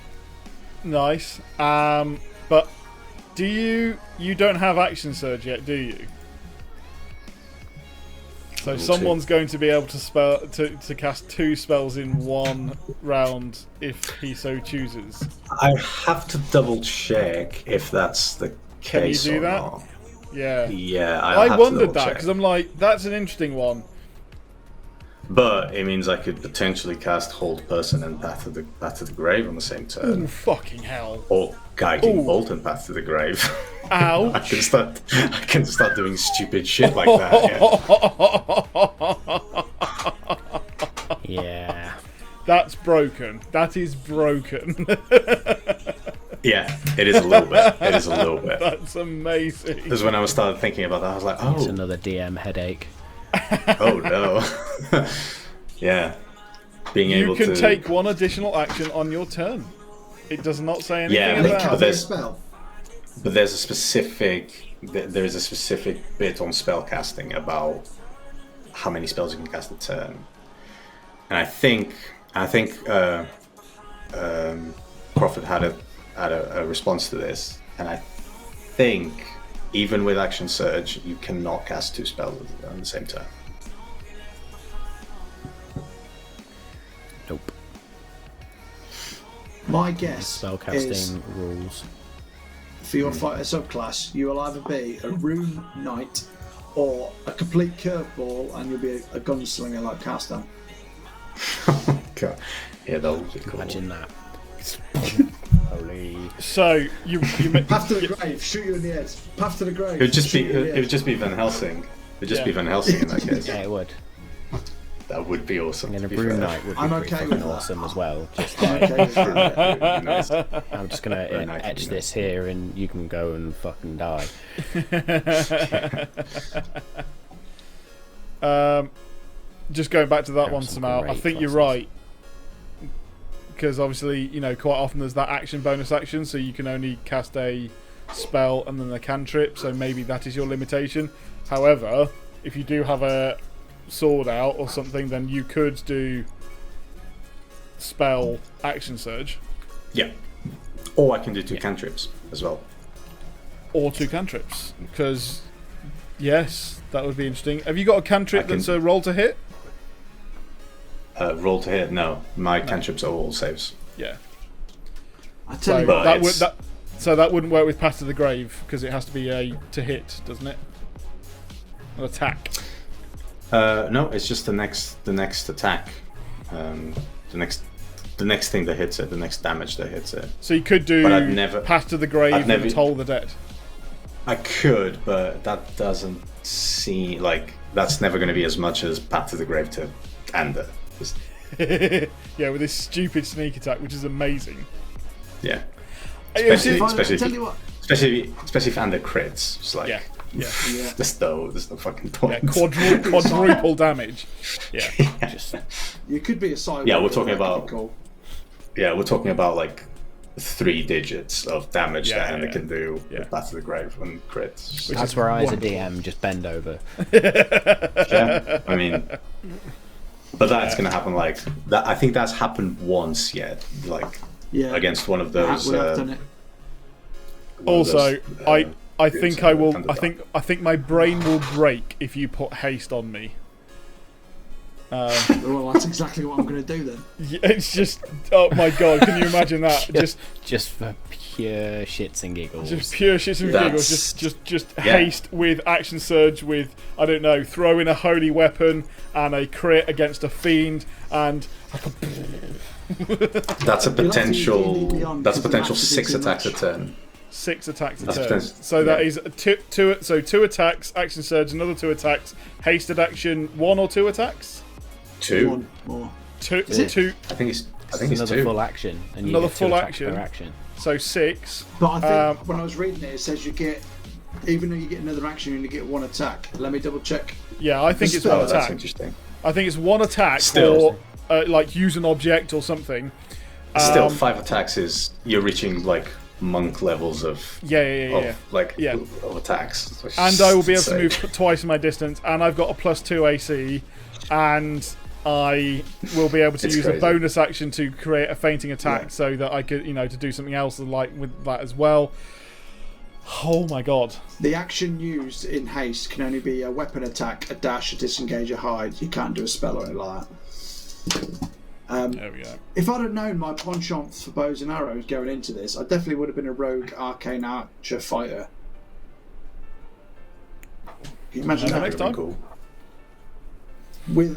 Nice. But do you don't have action surge yet, do you? So someone's going to be able to cast 2 spells in 1 round if he so chooses. I have to double check if that's the Can you case do or that? not. Yeah. Yeah, I wondered that because I'm like, that's an interesting one. But it means I could potentially cast Hold Person and Path to the Grave on the same turn. Ooh, fucking hell. Or Guiding Ooh. Bolt and Path to the Grave. Ouch. I can start doing stupid shit like that. Yeah. Yeah. That's broken. That is broken. Yeah, it is a little bit. It is a little bit. That's amazing. Because when I started thinking about that, I was like, It's oh, another DM headache. oh no. Yeah. Being You able can to take 1 additional action on your turn. It does not say anything Yeah, And it about can't but be a there's- spell. But there's a specific bit on spellcasting about how many spells you can cast a turn, and I think Crawford had a response to this, and I think even with action surge, you cannot cast 2 spells on the same turn. Nope. My guess is Spellcasting rules. for your fighter subclass, you will either be a rune knight or a complete curveball, and you'll be a gunslinger like Castan. God. Yeah, that would be cool. Imagine that. Holy. So you Path to the grave, shoot you in the head. Path to the grave. It would just shoot be you in the head. Van Helsing. It would just Yeah. be Van Helsing in that case. Yeah, it would. That would be awesome. And a to be Rune fair. Knight would be I'm pretty okay fucking with that. awesome as well. Just I'm like, okay with that. That would be nice. I'm just gonna Very nice, etch you know. this here, and you can go and fucking die. just going back to that There are one, some Samal, I great think you're classes. right. Because obviously, quite often there's that action bonus action, so you can only cast a spell and then a cantrip, so maybe that is your limitation. However, if you do have a sword out or something, then you could do spell action surge Yeah. Or I can do 2 cantrips as well. or 2 cantrips. Because, yes, that would be interesting. Have you got a cantrip I can- that's a roll to hit? Roll to hit? No. My cantrips are all saves. Yeah. I tell So you But what, that wouldn't work with Path to the Grave because it has to be a to hit, doesn't it? An attack. No, it's just the next attack. The next thing that hits it, the next damage that hits it. So you could do But I'd never- Path to the Grave I'd never- and Toll the Dead. I could, but that doesn't seem like that's never going to be as much as Path to the Grave to Ander. Just- Yeah, with this stupid sneak attack, which is amazing. yeah. It was Especially, just- especially, I tell you what, especially if Ander crits. It's like, Yeah, yeah, yeah. there's no fucking yeah. point. Quadruple damage. Yeah. Just You could be a side. Yeah, we're walker, talking that could about- be cool. Yeah, we're talking about like 3 digits of damage Yeah, that Ander yeah. can do Yeah. with Path to the Grave and crits. Which that's is where I, as a wonderful. DM, just bend over. Yeah, I mean, but that's going to happen like that. I think that's happened once yet, like Yeah. against one of Yeah, those. we have done it. one of Also, those, I think I will. I think my brain will break if you put haste on me. Well, that's exactly what I'm going to do then. Yeah, it's just, oh my god! Can you imagine that? Just for pure shits and giggles. Just pure shits and giggles. Just haste with action surge with, I don't know, throw in a holy weapon and a crit against a fiend and. That's a potential. That's a potential 6 attacks a turn. 6 attacks a turn. So that is two attacks, action surge, another 2 attacks, hasted action, 1 or 2 attacks. 2. 1 more. 2. I think it's another 2. full action. And another you get 2 full attacks action. per action. So 6. But I think when I was reading it, it says you get, even though you get another action, you only get 1 attack. Let me double check. Yeah, I think it's 1 That's attack. interesting. I think it's 1 attack Still. or like use an object or something. Still, 5 attacks is you're reaching like monk levels of of attacks. And I will be able to move twice my distance, and I've got a +2 AC, and I will be able to use a bonus action to create a fainting attack, so that I could, to do something else like with that as well. Oh my god! The action used in haste can only be a weapon attack, a dash, a disengage, a hide. You can't do a spell or anything like that. There we go. If I'd have known my penchant for bows and arrows going into this, I definitely would have been a rogue arcane archer fighter. Can you imagine that? Next time? Cool.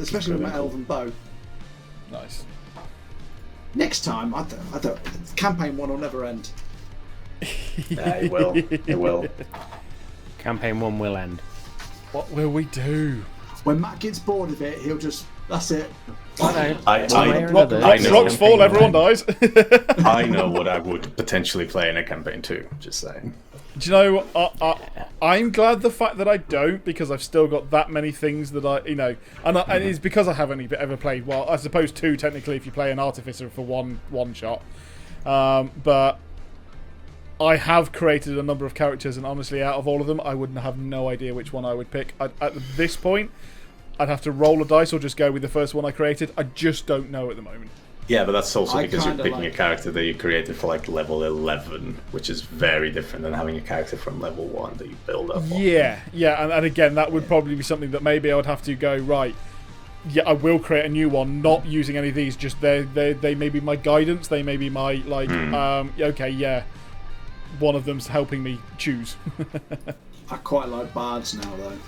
Especially with my elven bow. Nice. Next time, I don't. Campaign 1 will never end. It will. It will. Campaign 1 will end. What will we do? When Matt gets bored of it, he'll just. That's it. I know. Rocks fall, everyone dies. I know what I would potentially play in a campaign 2. Just saying. Do you know? I'm glad the fact that I don't, because I've still got that many things that and it's because I haven't ever played. Well, I suppose 2 technically if you play an artificer for one shot, but I have created a number of characters, and honestly, out of all of them, I wouldn't have no idea which one I would pick at this point. I'd have to roll a dice or just go with the first one I created. I just don't know at the moment. Yeah, but that's also because you're picking a character that you created for like level 11, which is very different than having a character from level 1 that you build up on. Yeah, and again, that would probably be something that maybe I would have to go, right, yeah, I will create a new one, not using any of these, just they may be my guidance, they may be my, okay, yeah, one of them's helping me choose. I quite like bards now, though.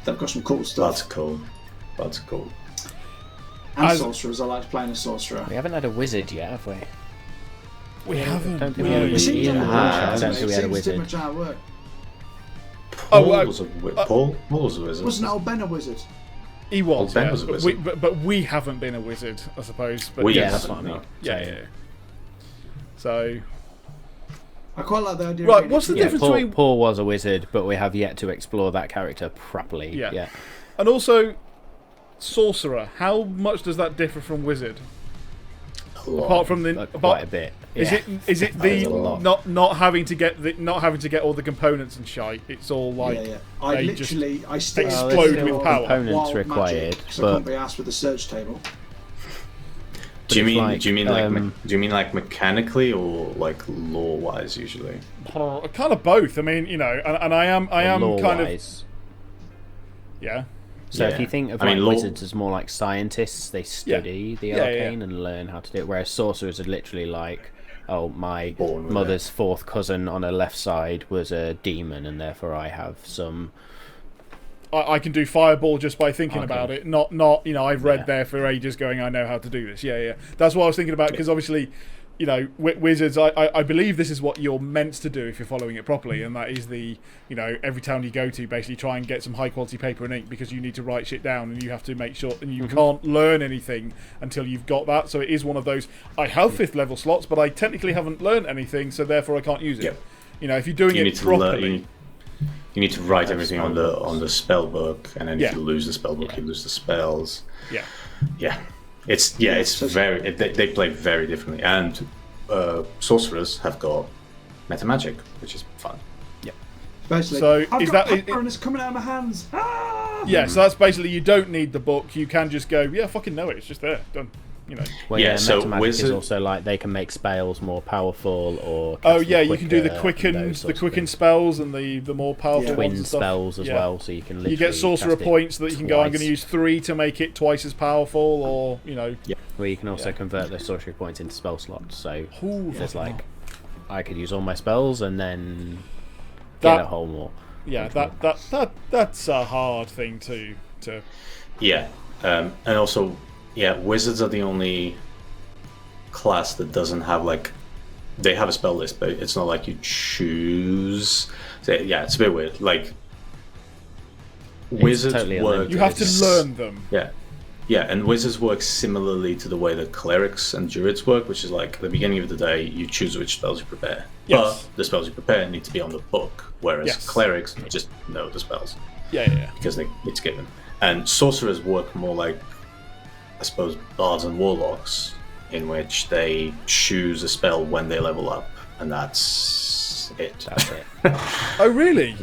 They've got some cool stuff. That's cool. And sorcerers. I like playing a sorcerer. We haven't had a wizard yet, have we? We haven't. I don't think we had a wizard. I don't think we had a wizard. Much out of work. Paul was a wizard. Wasn't Old Ben a wizard? He was. Ben was a wizard. But we haven't been a wizard, I suppose. But that's what I mean. Yeah. So. I quite like the idea. Right, what's the difference between Paul was a wizard, but we have yet to explore that character properly. Yeah. And also, sorcerer. How much does that differ from wizard? Apart from quite a bit. Is it the not having to get all the components and shite? It's all like I still explode with power. Components required, but I can't be asked with the search table. Do you mean like mechanically or like lore wise usually? Kind of both. I mean, and I am kind of. Yeah. So if you think of wizards as more like scientists, they study the arcane and learn how to do it, whereas sorcerers are literally like, my mother's 4th cousin on her left side was a demon, and therefore I have some. I can do fireball just by thinking about it. Not I've read there for ages going, I know how to do this. Yeah. That's what I was thinking about, because obviously, wizards, I believe this is what you're meant to do if you're following it properly, and that is every town you go to, basically try and get some high quality paper and ink, because you need to write shit down, and you have to make sure, and you can't learn anything until you've got that. So it is one of those, I have 5th level slots, but I technically haven't learned anything, so therefore I can't use it. If you're doing it properly. You need to write everything on the spell book, and then if you lose the spell book, you lose the spells. Yeah. It's very. They play very differently, and sorcerers have got meta magic, which is fun. Yeah. Basically, so I've got pepper and it's coming out of my hands. Ah! Yeah. So that's basically, you don't need the book. You can just go. Yeah, fucking know it. It's just there. Done. you know. Well, Yeah, yeah, so meta magic wizard- is also like they can make spells more powerful or. Oh cast yeah, them you can do the quicker and those sorts of quicken things. spells and the more powerful Yeah. ones Twin and stuff. spells as Yeah. well, so you can literally You get sorcerer cast it points that you can go. I'm going to twice. use 3 to make it twice as powerful, or you know. Where you can also Yeah. convert those sorcery points into spell slots. So Ooh, there's fucking like, I could use all my spells and then That- get a whole more. yeah, that's a hard thing to. Yeah, and also, yeah, wizards are the only class that doesn't have like, they have a spell list, but it's not like you choose. So, yeah, it's a bit weird. Like, wizards totally work. unlimited. You have to learn them. Yeah. Yeah, and wizards work similarly to the way that clerics and druids work, which is like at the beginning of the day, you choose which spells you prepare. Yes. But the spells you prepare need to be on the book, whereas Yes. clerics just know the spells Yeah. because it's given. And sorcerers work more like, I suppose, bards and warlocks, in which they choose a spell when they level up, and that's it. That's it. Oh really?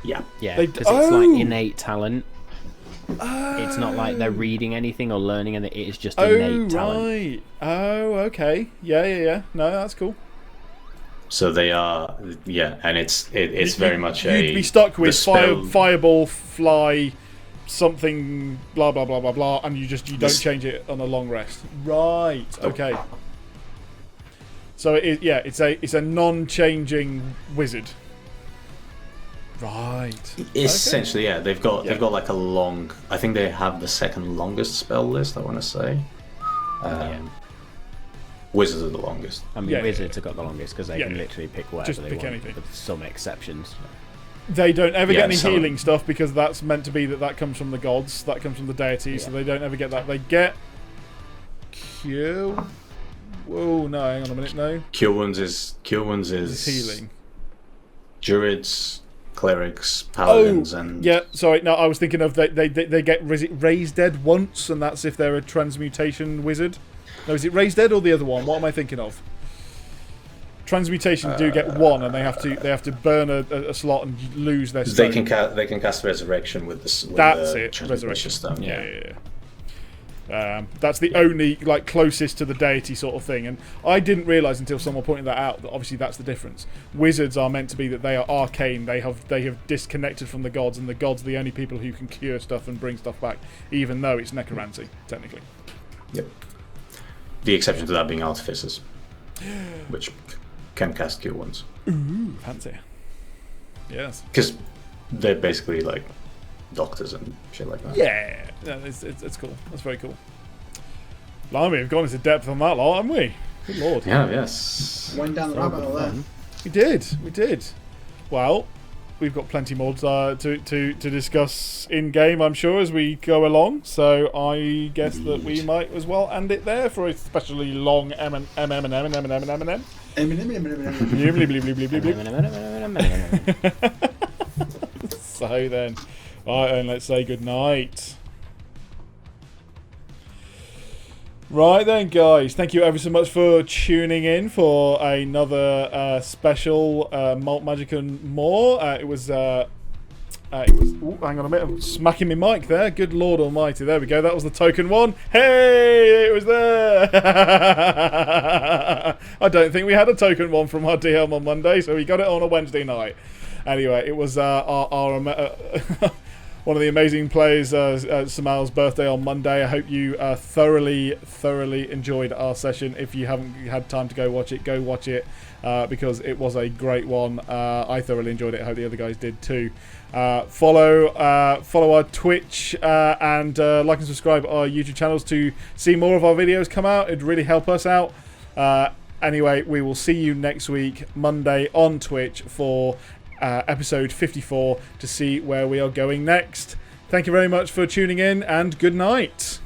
Yeah. Yeah, They- because it's oh! like innate talent. It's not like they're reading anything or learning anything. It is just innate talent. Right. Oh, okay. Yeah. No, that's cool. So they are, yeah, and it's very much You'd be stuck the with spell- fireball, fly, something, blah blah blah blah blah, and you don't This- change it on a long rest. Right. Okay. So it's a non-changing wizard. Right. Essentially, yeah, they've got Yeah. like a long. I think they have the second longest spell list. I want to say. Wizards are the longest. I mean, Yeah, wizards have got the longest because they Yeah, can yeah. literally pick whatever Just they pick want, anything. with some exceptions. They don't ever Yeah, get any some- healing stuff because that's meant to be that comes from the gods, that comes from the deities, so Yeah. they don't ever get that. They get cure. Whoa, no, hang on a minute, no. Cure wounds is It's healing. Druids, clerics, paladins, and Yeah, sorry, no, I was thinking of they get raised dead once, and that's if they're a transmutation wizard. No, is it raised dead or the other one? What am I thinking of? Transmutation do get one, and they have to burn a slot and lose their they stone. can cast resurrection with the That's the it, transmutation resurrection. stone. Yeah. That's the only closest to the deity sort of thing, and I didn't realise until someone pointed that out that obviously that's the difference. Wizards are meant to be that they are arcane. They have disconnected from the gods, and the gods are the only people who can cure stuff and bring stuff back, even though it's necromancy technically. Yep. The exception to that being artificers, which can cast cure wounds. Ooh, fancy. Yes. Because they're basically like doctors and shit like that. Yeah, it's cool. That's very cool. Blimey, we've gone into depth on that lot, haven't we? Good lord. Yeah, yes. Went down the rabbit hole there. We did. Well, we've got plenty more to discuss in game, I'm sure, as we go along. So I guess that we might as well end it there for a especially long M. So then, right then, let's say good night. Right then, guys, thank you ever so much for tuning in for another special Malt Magic and More. It was. Ooh, hang on a minute, I'm smacking my mic there. Good Lord Almighty, there we go. That was the token one. Hey, it was there. I don't think we had a token one from our DM on Monday, so we got it on a Wednesday night. Anyway, it was our one of the amazing players, Samal's birthday on Monday. I hope you thoroughly enjoyed our session. If you haven't had time to go watch it because it was a great one. I thoroughly enjoyed it. I hope the other guys did too. Follow our Twitch and like and subscribe our YouTube channels to see more of our videos come out. It'd really help us out. Anyway, we will see you next week, Monday, on Twitch for episode 54 to see where we are going next. Thank you very much for tuning in, and good night.